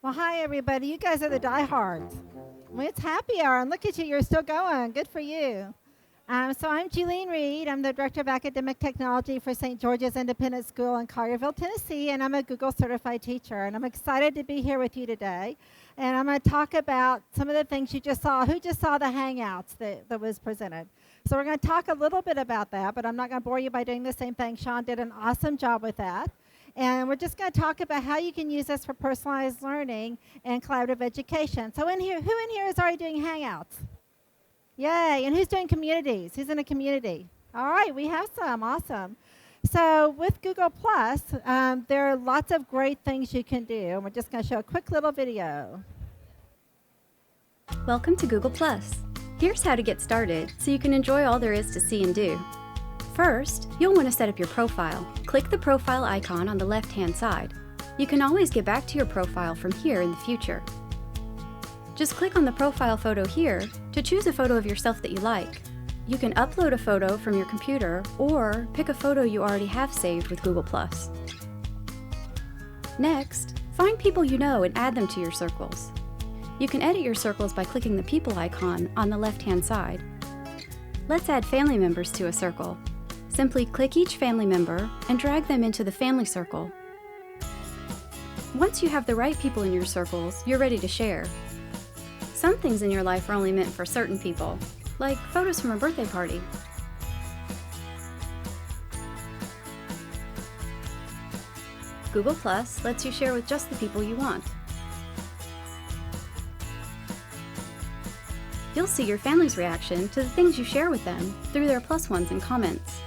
Well, hi, everybody. You guys are the diehards. Well, it's happy hour, and look at you. You're still going. Good for you. So I'm Jeline Reed. I'm the Director of Academic Technology for St. George's Independent School in Collierville, Tennessee, and I'm a Google certified teacher. And I'm excited to be here with you today. And I'm going to talk about some of the things you just saw. Who just saw the Hangouts that was presented? So we're going to talk a little bit about that, but I'm not going to bore you by doing the same thing. Sean did an awesome job with that. And we're just going to talk about how you can use this for personalized learning and collaborative education. So who in here is already doing Hangouts? Yay. And who's doing communities? Who's in a community? All right, we have some. Awesome. So with Google+, there are lots of great things you can do. And we're just going to show a quick little video. Welcome to Google+. Here's how to get started so you can enjoy all there is to see and do. First, you'll want to set up your profile. Click the profile icon on the left-hand side. You can always get back to your profile from here in the future. Just click on the profile photo here to choose a photo of yourself that you like. You can upload a photo from your computer or pick a photo you already have saved with Google+. Next, find people you know and add them to your circles. You can edit your circles by clicking the people icon on the left-hand side. Let's add family members to a circle. Simply click each family member and drag them into the family circle. Once you have the right people in your circles, you're ready to share. Some things in your life are only meant for certain people, like photos from a birthday party. Google+ lets you share with just the people you want. You'll see your family's reaction to the things you share with them through their +1s and comments.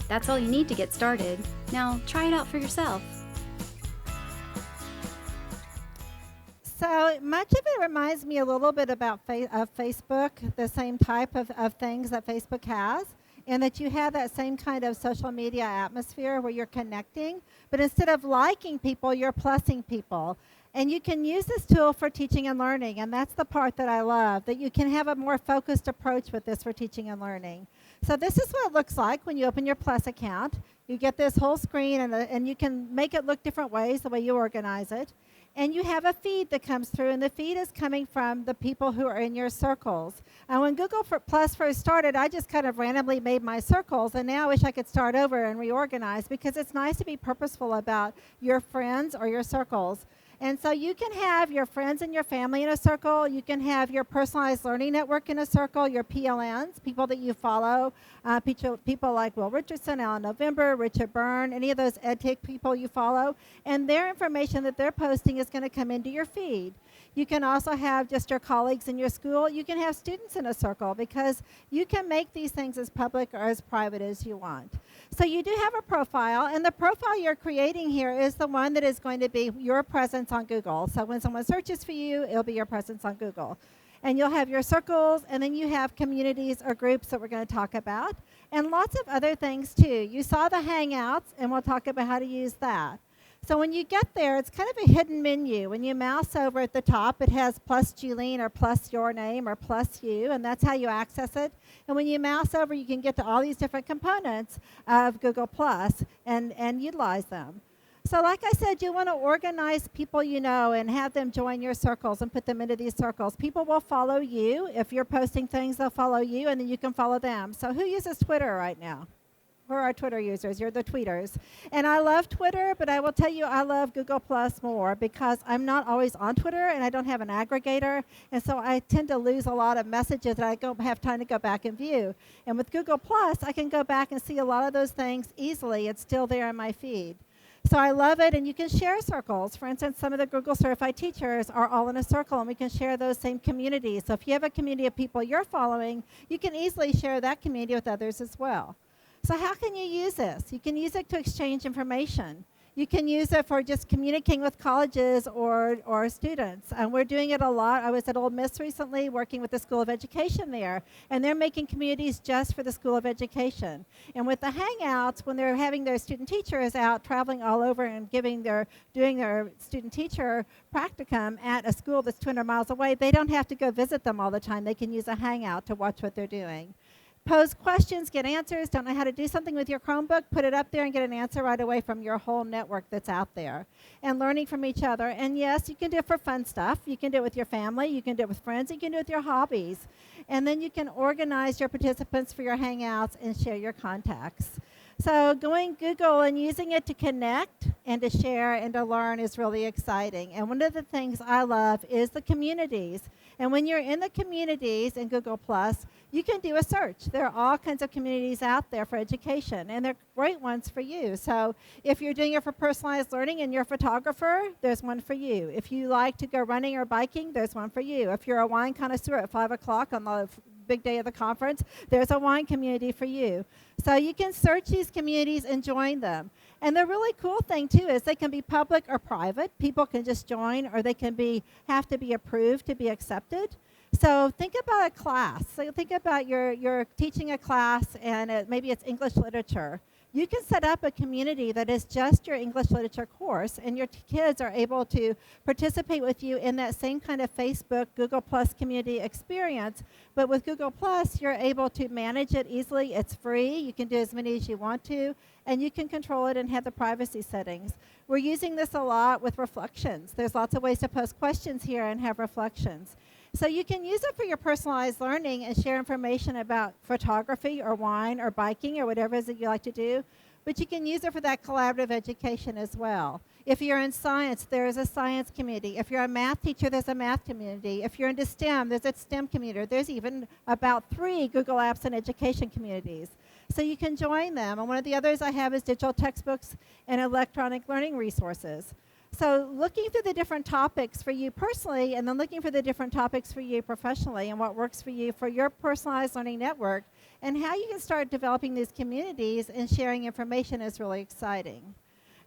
That's all you need to get started. Now try it out for yourself. So much of it reminds me a little bit about Facebook, the same type of things that Facebook has, and that you have that same kind of social media atmosphere where you're connecting, but instead of liking people, you're plussing people. And you can use this tool for teaching and learning, and that's the part that I love, that you can have a more focused approach with this for teaching and learning. So this is what it looks like when you open your Plus account. You get this whole screen, and you can make it look different ways, the way you organize it. And you have a feed that comes through, and the feed is coming from the people who are in your circles. And when Google Plus first started, I just kind of randomly made my circles, and now I wish I could start over and reorganize, because it's nice to be purposeful about your friends or your circles. And so you can have your friends and your family in a circle. You can have your personalized learning network in a circle, your PLNs, people that you follow, people like Will Richardson, Alan November, Richard Byrne, any of those EdTech people you follow. And their information that they're posting is going to come into your feed. You can also have just your colleagues in your school. You can have students in a circle, because you can make these things as public or as private as you want. So you do have a profile, and the profile you're creating here is the one that is going to be your presence on Google. So when someone searches for you, it'll be your presence on Google. And you'll have your circles, and then you have communities or groups that we're going to talk about, and lots of other things too. You saw the Hangouts, and we'll talk about how to use that. So when you get there, it's kind of a hidden menu. When you mouse over at the top, it has plus Jeline or plus your name or plus you, and that's how you access it. And when you mouse over, you can get to all these different components of Google Plus and utilize them. So like I said, you want to organize people you know and have them join your circles and put them into these circles. People will follow you. If you're posting things, they'll follow you, and then you can follow them. So who uses Twitter right now? Who are our Twitter users? You're the tweeters. And I love Twitter, but I will tell you I love Google Plus more, because I'm not always on Twitter, and I don't have an aggregator, and so I tend to lose a lot of messages that I don't have time to go back and view. And with Google Plus, I can go back and see a lot of those things easily. It's still there in my feed. So I love it, and you can share circles. For instance, some of the Google certified teachers are all in a circle, and we can share those same communities. So if you have a community of people you're following, you can easily share that community with others as well. So how can you use this? You can use it to exchange information. You can use it for just communicating with colleges or students. And we're doing it a lot. I was at Ole Miss recently working with the School of Education there, and they're making communities just for the School of Education. And with the Hangouts, when they're having their student teachers out traveling all over and doing their student teacher practicum at a school that's 200 miles away, they don't have to go visit them all the time. They can use a Hangout to watch what they're doing. Pose questions, get answers. Don't know how to do something with your Chromebook, put it up there and get an answer right away from your whole network that's out there. And learning from each other. And yes, you can do it for fun stuff. You can do it with your family. You can do it with friends. You can do it with your hobbies. And then you can organize your participants for your Hangouts and share your contacts. So going Google and using it to connect and to share and to learn is really exciting. And one of the things I love is the communities. And when you're in the communities in Google+, you can do a search. There are all kinds of communities out there for education, and they're great ones for you. So if you're doing it for personalized learning and you're a photographer, there's one for you. If you like to go running or biking, there's one for you. If you're a wine connoisseur at 5 o'clock on the big day of the conference, there's a wine community for you. So you can search these communities and join them. And the really cool thing, too, is they can be public or private. People can just join, or they can have to be approved to be accepted. So think about a class. So think about you're teaching a class, and maybe it's English literature. You can set up a community that is just your English literature course, and your kids are able to participate with you in that same kind of Facebook, Google+ community experience. But with Google+, you're able to manage it easily. It's free. You can do as many as you want to, and you can control it and have the privacy settings. We're using this a lot with reflections. There's lots of ways to post questions here and have reflections. So you can use it for your personalized learning and share information about photography or wine or biking or whatever it is that you like to do. But you can use it for that collaborative education as well. If you're in science, there is a science community. If you're a math teacher, there's a math community. If you're into STEM, there's a STEM community. There's even about 3 Google Apps and education communities. So you can join them. And one of the others I have is digital textbooks and electronic learning resources. So looking through the different topics for you personally, and then looking for the different topics for you professionally and what works for you for your personalized learning network, and how you can start developing these communities and sharing information is really exciting.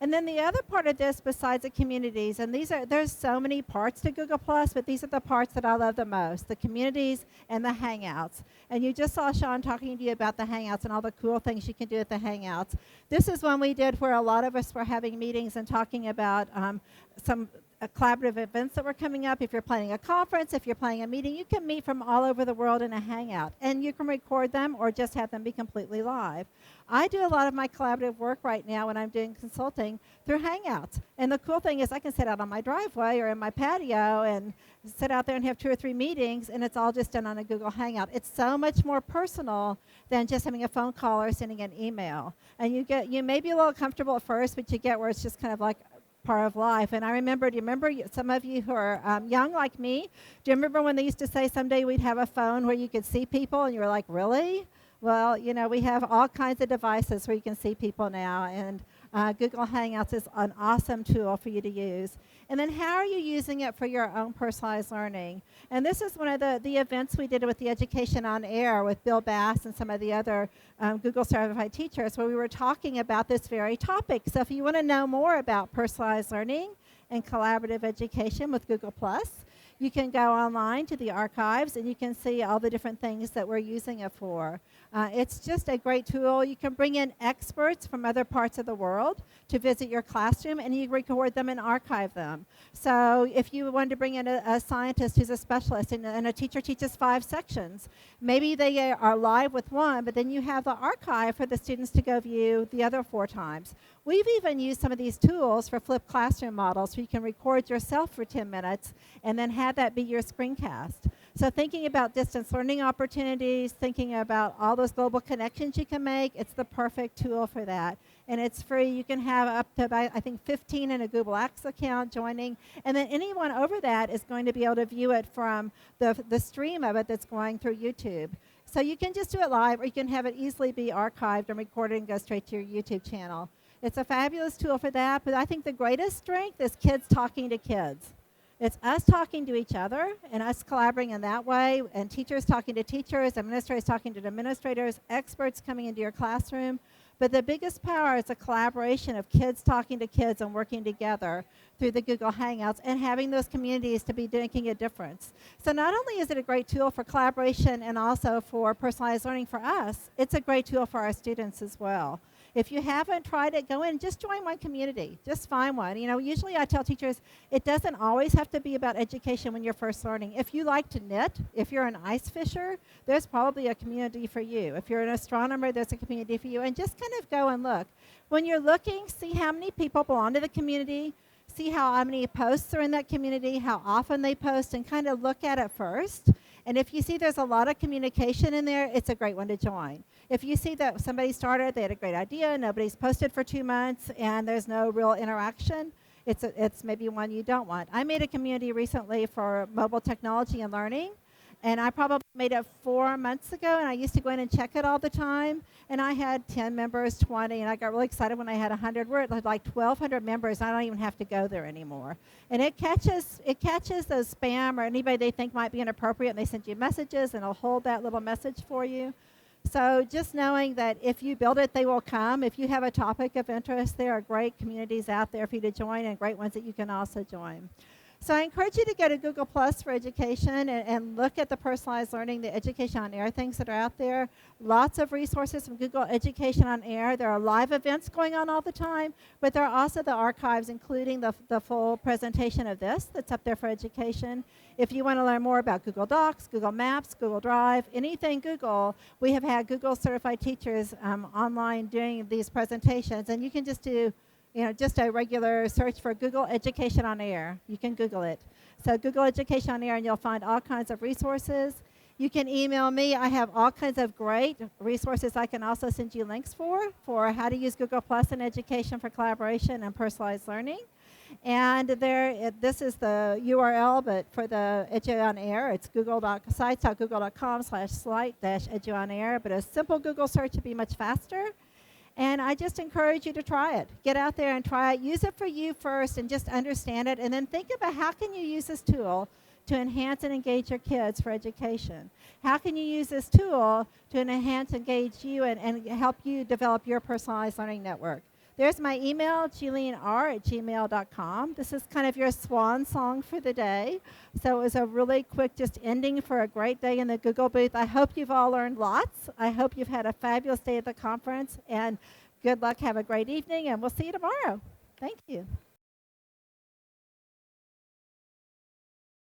And then the other part of this, besides the communities, and there's so many parts to Google+, but these are the parts that I love the most, the communities and the Hangouts. And you just saw Sean talking to you about the Hangouts and all the cool things you can do at the Hangouts. This is one we did where a lot of us were having meetings and talking about some collaborative events that were coming up. If you're planning a conference, if you're planning a meeting, you can meet from all over the world in a Hangout. And you can record them or just have them be completely live. I do a lot of my collaborative work right now when I'm doing consulting through Hangouts. And the cool thing is I can sit out on my driveway or in my patio and sit out there and have 2 or 3 meetings, and it's all just done on a Google Hangout. It's so much more personal than just having a phone call or sending an email. And you may be a little comfortable at first, but you get where it's just kind of like part of life. And do you remember some of you who are young like me, do you remember when they used to say someday we'd have a phone where you could see people, and you were like, really? Well, we have all kinds of devices where you can see people now, and Google Hangouts is an awesome tool for you to use. And then how are you using it for your own personalized learning? And this is one of the events we did with the Education on Air with Bill Bass and some of the other Google certified teachers, where we were talking about this very topic. So if you want to know more about personalized learning and collaborative education with Google+, you can go online to the archives and you can see all the different things that we're using it for. It's just a great tool. You can bring in experts from other parts of the world to visit your classroom, and you record them and archive them. So if you wanted to bring in a scientist who's a specialist and a teacher teaches 5 sections, maybe they are live with one, but then you have the archive for the students to go view the other 4 times. We've even used some of these tools for flipped classroom models, where you can record yourself for 10 minutes and then have that be your screencast. So thinking about distance learning opportunities, thinking about all those global connections you can make, it's the perfect tool for that. And it's free. You can have up to about, I think, 15 in a Google Apps account joining. And then anyone over that is going to be able to view it from the stream of it that's going through YouTube. So you can just do it live, or you can have it easily be archived and recorded and go straight to your YouTube channel. It's a fabulous tool for that, but I think the greatest strength is kids talking to kids. It's us talking to each other and us collaborating in that way, and teachers talking to teachers, administrators talking to administrators, experts coming into your classroom. But the biggest power is a collaboration of kids talking to kids and working together through the Google Hangouts and having those communities to be making a difference. So not only is it a great tool for collaboration and also for personalized learning for us, it's a great tool for our students as well. If you haven't tried it, go in and just join one community. Just find one. You know, usually I tell teachers it doesn't always have to be about education when you're first learning. If you like to knit, if you're an ice fisher, there's probably a community for you. If you're an astronomer, there's a community for you. And just kind of go and look. When you're looking, see how many people belong to the community, see how many posts are in that community, how often they post, and kind of look at it first. And if you see there's a lot of communication in there, it's a great one to join. If you see that somebody started, they had a great idea, nobody's posted for 2 months, and there's no real interaction, it's maybe one you don't want. I made a community recently for mobile technology and learning, and I probably made it 4 months ago, and I used to go in and check it all the time, and I had 10 members, 20, and I got really excited when I had 100. We're at like 1,200 members. I don't even have to go there anymore. And it catches those spam or anybody they think might be inappropriate, and they send you messages, and it'll hold that little message for you. So just knowing that if you build it, they will come. If you have a topic of interest, there are great communities out there for you to join and great ones that you can also join. So I encourage you to go to Google Plus for education and look at the personalized learning, the Education on Air things that are out there. Lots of resources from Google Education on Air. There are live events going on all the time, but there are also the archives, including the full presentation of this that's up there for education. If you want to learn more about Google Docs, Google Maps, Google Drive, anything Google, we have had Google certified teachers online doing these presentations, and you can just do just a regular search for Google Education on Air. You can Google it. So Google Education on Air, and you'll find all kinds of resources. You can email me. I have all kinds of great resources I can also send you links for how to use Google Plus in education for collaboration and personalized learning. And this is the URL, but for the Edu on Air, it's sites.google.com/site-edu on air. But a simple Google search would be much faster. And I just encourage you to try it. Get out there and try it. Use it for you first and just understand it. And then think about how can you use this tool to enhance and engage your kids for education. How can you use this tool to enhance and engage you and help you develop your personalized learning network? There's my email, julianr@gmail.com. This is kind of your swan song for the day. So it was a really quick just ending for a great day in the Google booth. I hope you've all learned lots. I hope you've had a fabulous day at the conference. And good luck. Have a great evening. And we'll see you tomorrow. Thank you.